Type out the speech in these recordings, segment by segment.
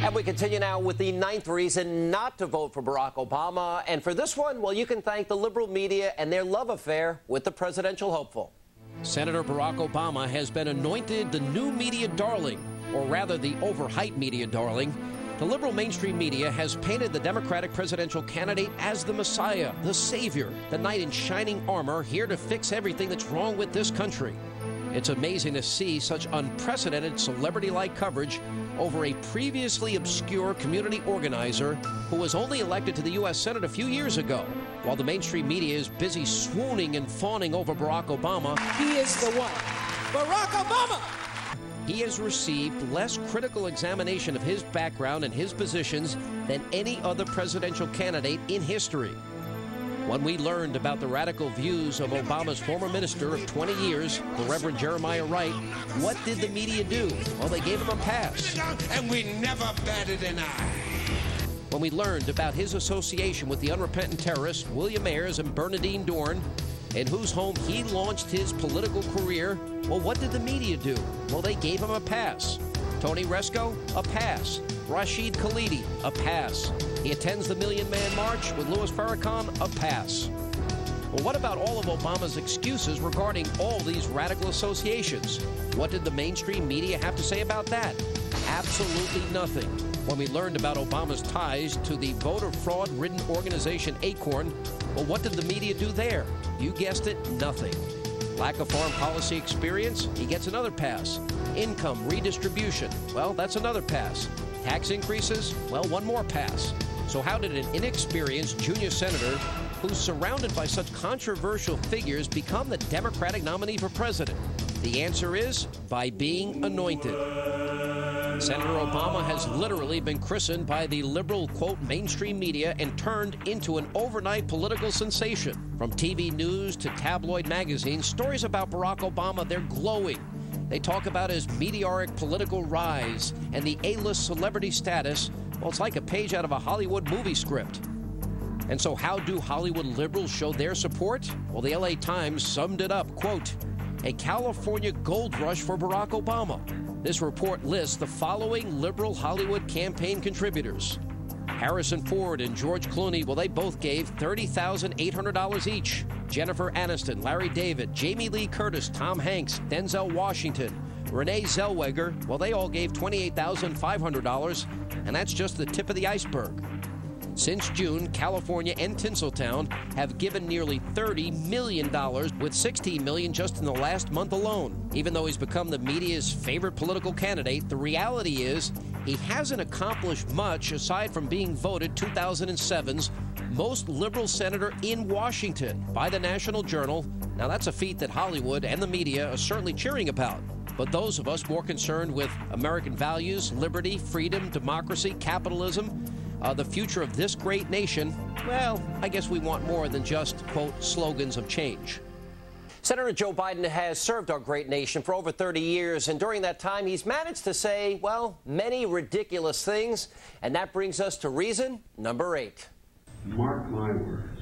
And we continue now with the 9th reason not to vote for Barack Obama. And for this one, well, you can thank the liberal media and their love affair with the presidential hopeful. Senator Barack Obama has been anointed the new media darling, or rather the overhyped media darling. The liberal mainstream media has painted the Democratic presidential candidate as the Messiah, the savior, the knight in shining armor here to fix everything that's wrong with this country. It's amazing to see such unprecedented celebrity-like coverage over a previously obscure community organizer who was only elected to the U.S. Senate a few years ago. While the mainstream media is busy swooning and fawning over Barack Obama, he is the one. Barack Obama! He has received less critical examination of his background and his positions than any other presidential candidate in history. When we learned about the radical views of Obama's former minister of 20 years, the Reverend Jeremiah Wright, what did the media do? Well, they gave him a pass. And we never batted an eye. When we learned about his association with the unrepentant terrorists William Ayers and Bernardine Dohrn, in whose home he launched his political career, well, what did the media do? Well, they gave him a pass. Tony Resco, a pass. Rashid Khalidi, a pass. He attends the Million Man March with Louis Farrakhan, a pass. Well, what about all of Obama's excuses regarding all these radical associations? What did the mainstream media have to say about that? Absolutely nothing. When we learned about Obama's ties to the voter fraud-ridden organization Acorn, well, what did the media do there? You guessed it, nothing. Lack of foreign policy experience? He gets another pass. Income redistribution? Well, that's another pass. Tax increases? Well, one more pass. So how did an inexperienced junior senator who's surrounded by such controversial figures become the Democratic nominee for president? The answer is by being anointed. Senator Obama has literally been christened by the liberal, quote, mainstream media and turned into an overnight political sensation. From TV news to tabloid magazines, stories about Barack Obama, they're glowing. They talk about his meteoric political rise and the A-list celebrity status. Well, it's like a page out of a Hollywood movie script. And so how do Hollywood liberals show their support? Well, the LA Times summed it up, quote, a California gold rush for Barack Obama. This report lists the following liberal Hollywood campaign contributors. Harrison Ford and George Clooney, well, they both gave $30,800 each. Jennifer Aniston, Larry David, Jamie Lee Curtis, Tom Hanks, Denzel Washington, Renee Zellweger, well, they all gave $28,500, and that's just the tip of the iceberg. Since June, California and Tinseltown have given nearly $30 million, with $16 million just in the last month alone. Even though he's become the media's favorite political candidate, the reality is he hasn't accomplished much aside from being voted 2007's most liberal senator in Washington by the National Journal. Now, that's a feat that Hollywood and the media are certainly cheering about. But those of us more concerned with American values, liberty, freedom, democracy, capitalism, the future of this great nation, well, I guess we want more than just, quote, slogans of change. Senator Joe Biden has served our great nation for over 30 years, and during that time, he's managed to say, well, many ridiculous things, and that brings us to reason number 8. Mark my words,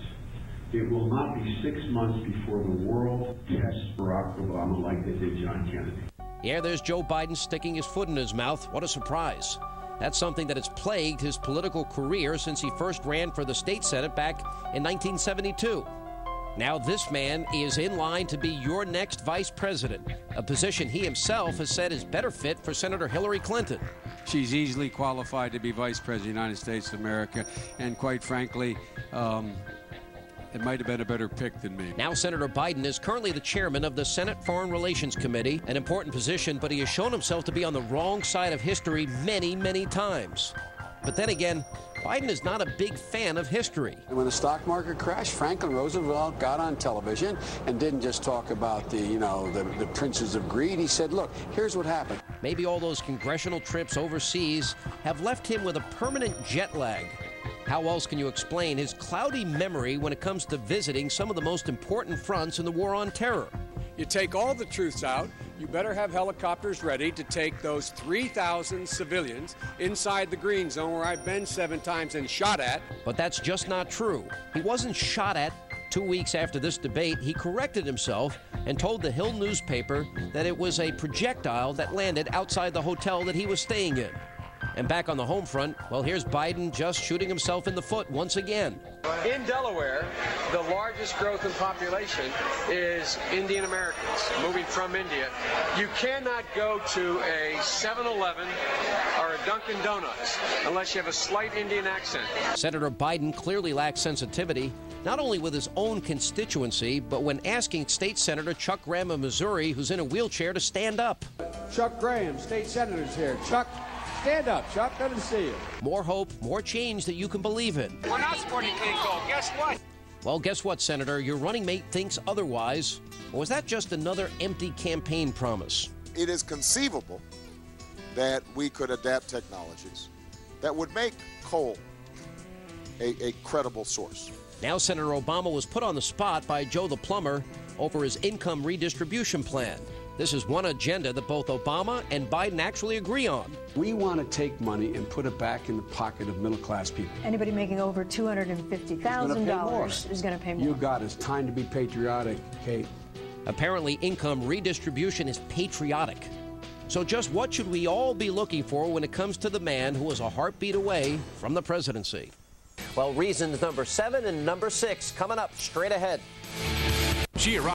it will not be 6 months before the world tests Barack Obama like they did John Kennedy. Yeah, there's Joe Biden sticking his foot in his mouth. What a surprise. That's something that has plagued his political career since he first ran for the state senate back in 1972. Now this man is in line to be your next vice president, a position he himself has said is better fit for Senator Hillary Clinton. She's easily qualified to be vice president of the United States of America, and quite frankly, it might have been a better pick than me. Now Senator Biden is currently the chairman of the Senate Foreign Relations Committee, an important position, but he has shown himself to be on the wrong side of history many, many times. But then again, Biden is not a big fan of history. When the stock market crashed, Franklin Roosevelt got on television and didn't just talk about the princes of greed. He said, look, here's what happened. Maybe all those congressional trips overseas have left him with a permanent jet lag. How else can you explain his cloudy memory when it comes to visiting some of the most important fronts in the war on terror? You take all the truths out, you better have helicopters ready to take those 3,000 civilians inside the green zone where I've been 7 times and shot at. But that's just not true. He wasn't shot at. 2 weeks after this debate, he corrected himself and told the Hill newspaper that it was a projectile that landed outside the hotel that he was staying in. And back on the home front, well, here's Biden just shooting himself in the foot once again. In Delaware, the largest growth in population is Indian Americans moving from India. You cannot go to a 7-Eleven or a Dunkin' Donuts unless you have a slight Indian accent. Senator Biden clearly lacks sensitivity, not only with his own constituency, but when asking State Senator Chuck Graham of Missouri, who's in a wheelchair, to stand up. Chuck Graham, state senator's here. Chuck, stand up. Chuck, good to see you. More hope, more change that you can believe in. We're not supporting clean coal. Guess what? Well, guess what, Senator? Your running mate thinks otherwise. Or was that just another empty campaign promise? It is conceivable that we could adapt technologies that would make coal a credible source. Now Senator Obama was put on the spot by Joe the plumber over his income redistribution plan. This is one agenda that both Obama and Biden actually agree on. We want to take money and put it back in the pocket of middle-class people. Anybody making over $250,000 is going to pay more. You got it. It's time to be patriotic, Kate. Apparently, income redistribution is patriotic. So just what should we all be looking for when it comes to the man who is a heartbeat away from the presidency? Well, reasons number 7 and number 6 coming up straight ahead. She arrived